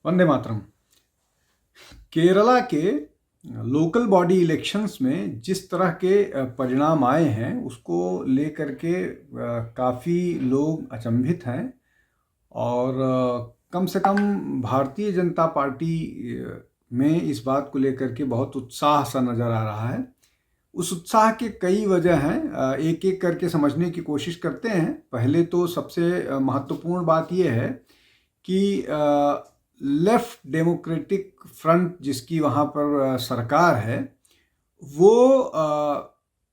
वंदे मातरम। केरला के local body elections में जिस तरह के परिणाम आए हैं उसको लेकर के काफ़ी लोग अचंभित हैं और कम से कम भारतीय जनता पार्टी में इस बात को लेकर के बहुत उत्साह सा नज़र आ रहा है। उस उत्साह के कई वजह हैं, एक एक करके समझने की कोशिश करते हैं। पहले तो सबसे महत्वपूर्ण बात यह है कि लेफ्ट डेमोक्रेटिक फ्रंट जिसकी वहाँ पर सरकार है वो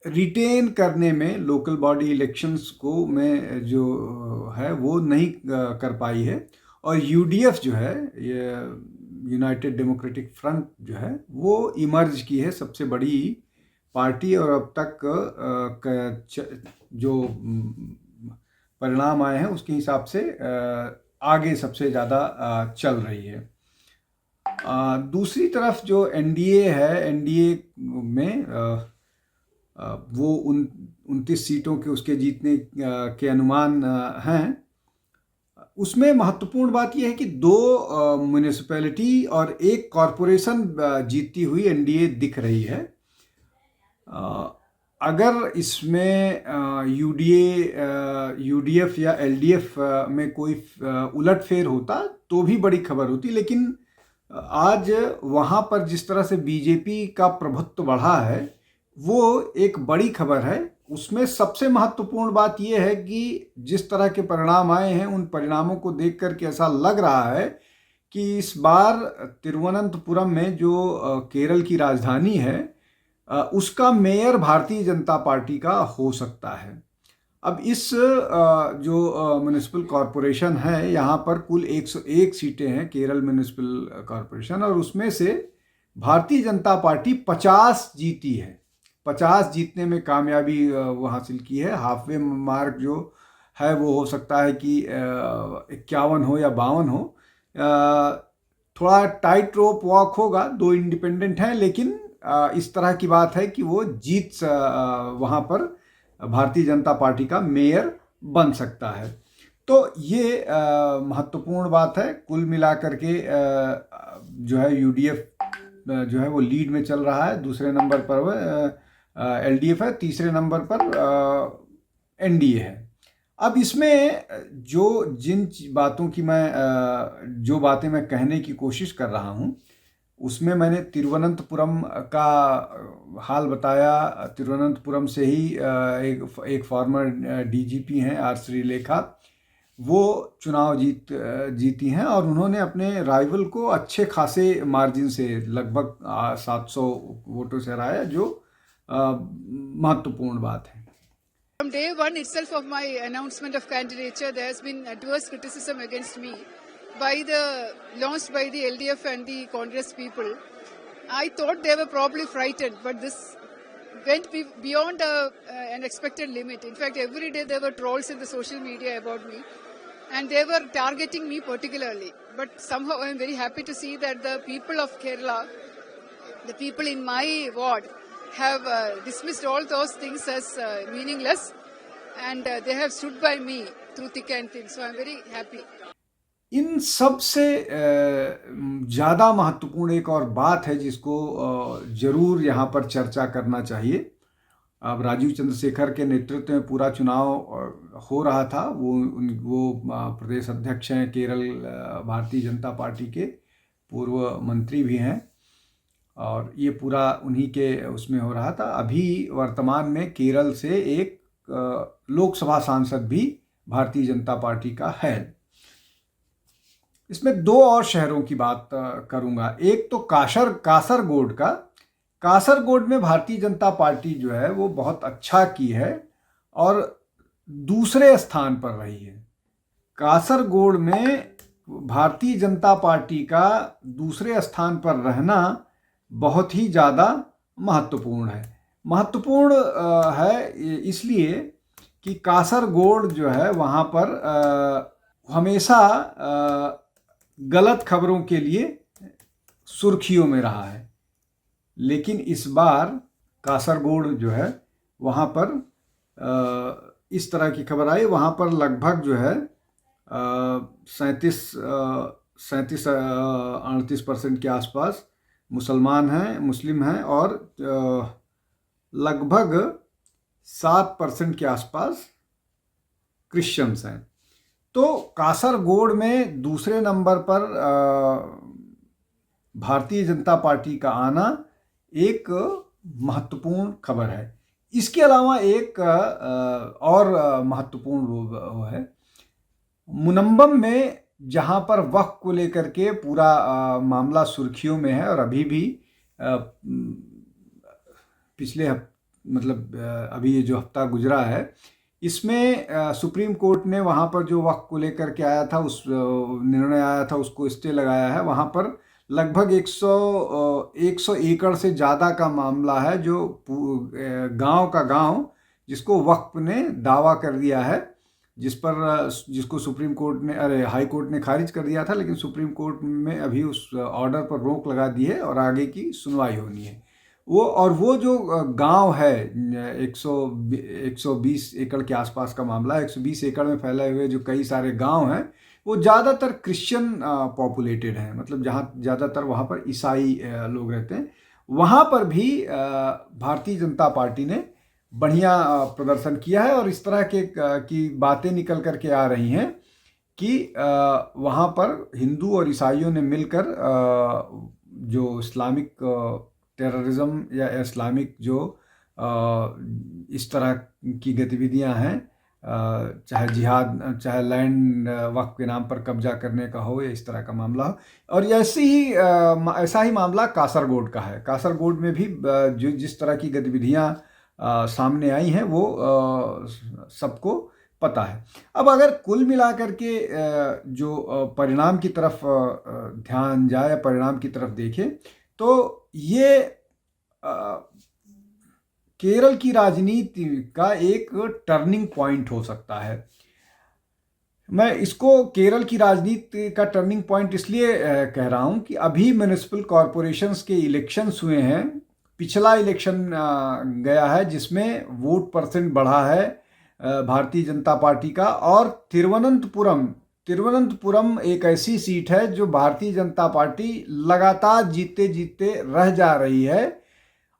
रिटेन करने में लोकल बॉडी इलेक्शंस को में जो है वो नहीं कर पाई है, और यूडीएफ जो है, ये यूनाइटेड डेमोक्रेटिक फ्रंट जो है, वो इमर्ज की है सबसे बड़ी पार्टी, और अब तक जो परिणाम आए हैं उसके हिसाब से आगे सबसे ज़्यादा चल रही है। दूसरी तरफ जो एनडीए है, एनडीए में वो 29 सीटों के उसके जीतने के अनुमान हैं। उसमें महत्वपूर्ण बात यह है कि 2 म्यूनिसिपैलिटी और 1 कॉरपोरेशन जीतती हुई एनडीए दिख रही है। अगर इसमें यूडीएफ या एलडीएफ में कोई उलटफेर होता तो भी बड़ी खबर होती, लेकिन आज वहाँ पर जिस तरह से बीजेपी का प्रभुत्व बढ़ा है वो एक बड़ी खबर है। उसमें सबसे महत्वपूर्ण बात यह है कि जिस तरह के परिणाम आए हैं उन परिणामों को देख करके ऐसा लग रहा है कि इस बार तिरुवनंतपुरम में जो केरल की राजधानी है उसका मेयर भारतीय जनता पार्टी का हो सकता है। अब इस जो म्यूनिसिपल कॉरपोरेशन है, यहाँ पर कुल 101 सीटें हैं, केरल म्यूनिसिपल कॉरपोरेशन, और उसमें से भारतीय जनता पार्टी 50 जीती है। 50 जीतने में कामयाबी वो हासिल की है। हाफवे मार्क जो है वो हो सकता है कि 51 हो या 52 हो। थोड़ा टाइट रोप वॉक होगा, 2 इंडिपेंडेंट हैं, लेकिन इस तरह की बात है कि वो जीत वहाँ पर भारतीय जनता पार्टी का मेयर बन सकता है। तो ये महत्वपूर्ण बात है। कुल मिलाकर के जो है यूडीएफ जो है वो लीड में चल रहा है, दूसरे नंबर पर एलडीएफ है, तीसरे नंबर पर एनडीए है। अब इसमें जिन बातों की जो बातें मैं कहने की कोशिश कर रहा हूँ उसमें मैंने तिरुवनंतपुरम का हाल बताया। तिरुवनंतपुरम से ही एक फॉर्मर डीजीपी हैं आर श्रीलेखा, वो चुनाव जीती हैं और उन्होंने अपने राइवल को अच्छे खासे मार्जिन से लगभग 700 वोटों से हराया, जो महत्वपूर्ण बात है। From day one itself of my announcement of candidature, there has been adverse criticism against me launched by the LDF and the Congress people. I thought they were probably frightened, but this went beyond an expected limit. In fact, every day there were trolls in the social media about me, and they were targeting me particularly. But somehow I am very happy to see that the people of Kerala, the people in my ward, have dismissed all those things as meaningless, and they have stood by me through thick and thin. So I am very happy. इन सब से ज़्यादा महत्वपूर्ण एक और बात है जिसको ज़रूर यहाँ पर चर्चा करना चाहिए। अब राजीव चंद्रशेखर के नेतृत्व में पूरा चुनाव हो रहा था। वो प्रदेश अध्यक्ष हैं केरल भारतीय जनता पार्टी के, पूर्व मंत्री भी हैं, और ये पूरा उन्हीं के उसमें हो रहा था। अभी वर्तमान में केरल से एक लोकसभा सांसद भी भारतीय जनता पार्टी का है। इसमें 2 और शहरों की बात करूंगा। एक तो कासरगोड का। कासरगोड में भारतीय जनता पार्टी जो है वो बहुत अच्छा की है और दूसरे स्थान पर रही है। कासरगोड में भारतीय जनता पार्टी का दूसरे स्थान पर रहना बहुत ही ज़्यादा महत्वपूर्ण है। महत्वपूर्ण है इसलिए कि कासरगोड जो है वहाँ पर हमेशा गलत खबरों के लिए सुर्खियों में रहा है, लेकिन इस बार कासरगोड जो है वहाँ पर इस तरह की खबर आई। वहाँ पर लगभग जो है 37 37-38% के आसपास मुसलमान हैं, मुस्लिम हैं, और लगभग 7% के आसपास क्रिश्चियंस हैं। तो कासरगोड में दूसरे नंबर पर भारतीय जनता पार्टी का आना एक महत्वपूर्ण खबर है। इसके अलावा एक और महत्वपूर्ण वो है, मुनम्बम में जहां पर वक्फ को लेकर के पूरा मामला सुर्खियों में है, और अभी भी पिछले अभी ये जो हफ्ता गुजरा है, इसमें सुप्रीम कोर्ट ने वहाँ पर जो वक्फ को लेकर के आया था, उस निर्णय आया था, उसको स्टे लगाया है। वहाँ पर लगभग 100 एकड़ से ज़्यादा का मामला है, जो गांव का गांव जिसको वक्फ ने दावा कर दिया है, जिसको सुप्रीम कोर्ट ने हाई कोर्ट ने खारिज कर दिया था, लेकिन सुप्रीम कोर्ट में अभी उस ऑर्डर पर रोक लगा दी है और आगे की सुनवाई होनी है। वो जो गांव है 120 एकड़ के आसपास का मामला है। 120 एकड़ में फैले हुए जो कई सारे गांव हैं, वो ज़्यादातर क्रिश्चियन पॉपुलेटेड हैं, मतलब जहाँ ज़्यादातर वहाँ पर ईसाई लोग रहते हैं। वहाँ पर भी भारतीय जनता पार्टी ने बढ़िया प्रदर्शन किया है, और इस तरह की बातें निकल कर के आ रही हैं कि वहाँ पर हिंदू और ईसाइयों ने मिलकर जो इस्लामिक टेररिज्म या इस्लामिक जो इस तरह की गतिविधियां हैं, चाहे जिहाद, चाहे लैंड वक्फ के नाम पर कब्जा करने का हो, या इस तरह का मामला हो, और ऐसा ही मामला कासरगोड का है। कासरगोड में भी जो जिस तरह की गतिविधियां सामने आई हैं, वो सबको पता है। अब अगर कुल मिलाकर के जो परिणाम की तरफ ध्यान जाए, परिणाम की तरफ देखें, तो ये केरल की राजनीति का एक टर्निंग पॉइंट हो सकता है। मैं इसको केरल की राजनीति का टर्निंग पॉइंट इसलिए कह रहा हूं कि अभी म्युनिसिपल कॉरपोरेशंस के इलेक्शंस हुए हैं। पिछला इलेक्शन गया है जिसमें वोट परसेंट बढ़ा है भारतीय जनता पार्टी का, और तिरुवनंतपुरम एक ऐसी सीट है जो भारतीय जनता पार्टी लगातार जीतते जीतते रह जा रही है,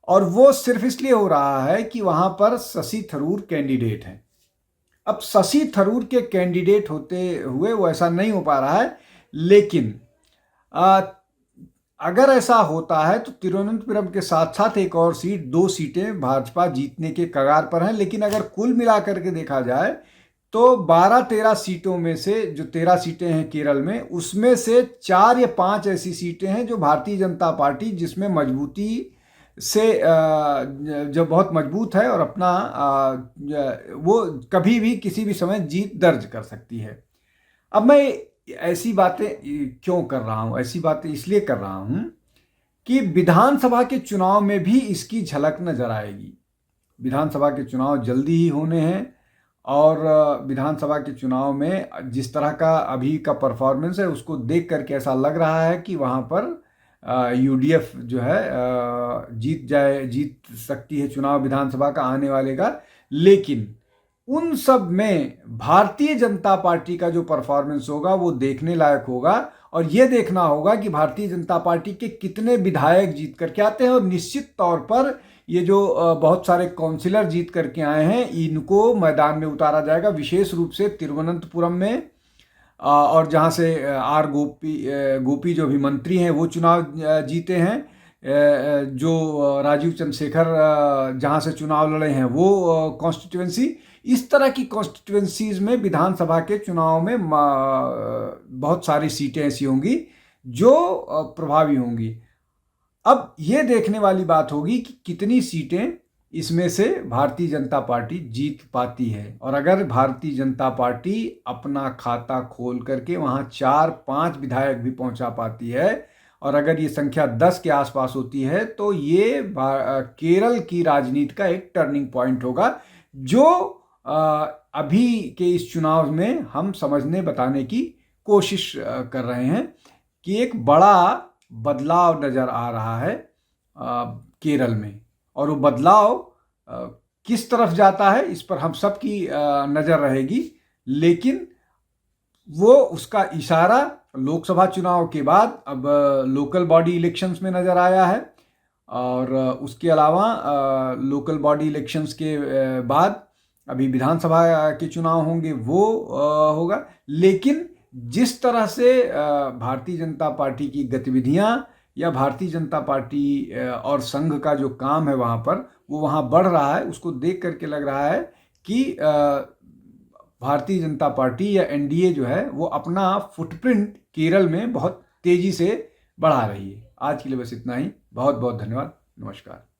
और वो सिर्फ इसलिए हो रहा है कि वहां पर शशि थरूर कैंडिडेट हैं। अब शशि थरूर के कैंडिडेट होते हुए वो ऐसा नहीं हो पा रहा है, लेकिन अगर ऐसा होता है तो तिरुवनंतपुरम के साथ साथ एक और सीट, 2 सीटें भाजपा जीतने के कगार पर हैं। लेकिन अगर कुल मिलाकर के देखा जाए तो 12-13 सीटों में से, जो 13 सीटें हैं केरल में, उसमें से 4 या 5 ऐसी सीटें हैं जो भारतीय जनता पार्टी, जिसमें मजबूती से जो बहुत मजबूत है और अपना वो कभी भी किसी भी समय जीत दर्ज कर सकती है। अब मैं ऐसी बातें क्यों कर रहा हूं? ऐसी बातें इसलिए कर रहा हूं कि विधानसभा के चुनाव में भी इसकी झलक नजर आएगी। विधानसभा के चुनाव जल्दी ही होने हैं, और विधानसभा के चुनाव में जिस तरह का अभी का परफॉर्मेंस है, उसको देख करके ऐसा लग रहा है कि वहाँ पर यूडीएफ जो है जीत सकती है चुनाव विधानसभा का आने वाले का। लेकिन उन सब में भारतीय जनता पार्टी का जो परफॉर्मेंस होगा वो देखने लायक होगा, और ये देखना होगा कि भारतीय जनता पार्टी के कितने विधायक जीत करके आते हैं। और निश्चित तौर पर ये जो बहुत सारे काउंसिलर जीत करके आए हैं, इनको मैदान में उतारा जाएगा, विशेष रूप से तिरुवनंतपुरम में, और जहाँ से आर गोपी जो भी मंत्री हैं वो चुनाव जीते हैं, जो राजीव चंद्रशेखर जहाँ से चुनाव लड़े हैं वो कॉन्स्टिट्यूएंसी। इस तरह की कॉन्स्टिट्यूएंसीज में विधानसभा के चुनाव में बहुत सारी सीटें ऐसी होंगी जो प्रभावी होंगी। अब ये देखने वाली बात होगी कि कितनी सीटें इसमें से भारतीय जनता पार्टी जीत पाती है, और अगर भारतीय जनता पार्टी अपना खाता खोल करके वहाँ 4-5 विधायक भी पहुँचा पाती है, और अगर ये संख्या 10 के आसपास होती है, तो ये केरल की राजनीति का एक टर्निंग पॉइंट होगा, जो अभी के इस चुनाव में हम समझने बताने की कोशिश कर रहे हैं कि एक बड़ा बदलाव नज़र आ रहा है केरल में। और वो बदलाव किस तरफ जाता है, इस पर हम सबकी नज़र रहेगी। लेकिन वो उसका इशारा लोकसभा चुनाव के बाद अब लोकल बॉडी इलेक्शंस में नज़र आया है। और उसके अलावा लोकल बॉडी इलेक्शंस के बाद अभी विधानसभा के चुनाव होंगे, वो होगा। लेकिन जिस तरह से भारतीय जनता पार्टी की गतिविधियां या भारतीय जनता पार्टी और संघ का जो काम है वहाँ पर, वो वहाँ बढ़ रहा है, उसको देख करके लग रहा है कि भारतीय जनता पार्टी या एनडीए जो है वो अपना फुटप्रिंट केरल में बहुत तेजी से बढ़ा रही है। आज के लिए बस इतना ही। बहुत बहुत धन्यवाद। नमस्कार।